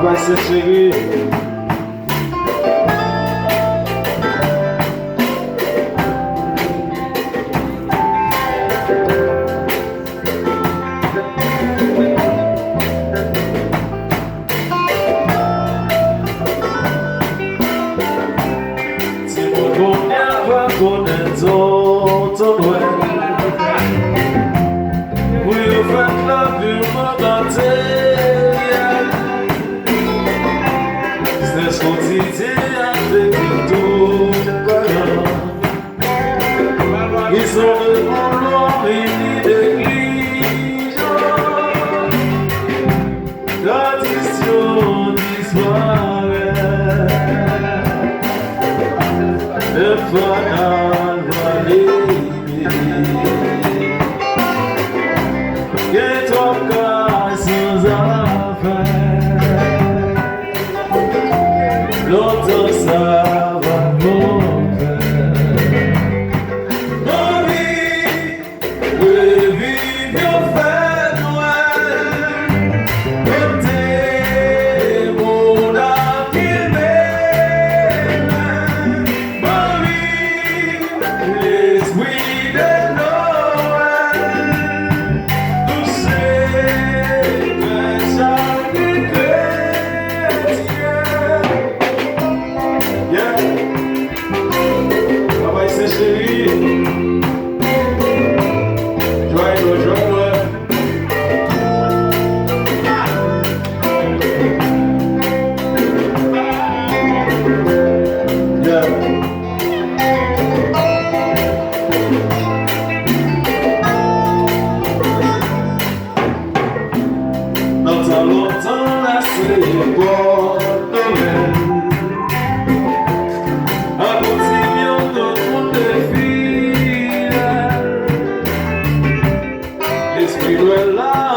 vai ser chérie. We'll find love you more Stess quotidien avec tout ils sont de mon réunis d'église tradition disparaît le fanal va l'aimer et toi cas sans affaire longtemps ça va mauvais Marie, revive your fête Noël côté mon appel Marie, l'esprit de Noël nous sait que chaque chrétien Papai, c'est chérie. Joyeux, joyeux. Longtemps, longtemps, là, c'est pour Noël. L'esprit de la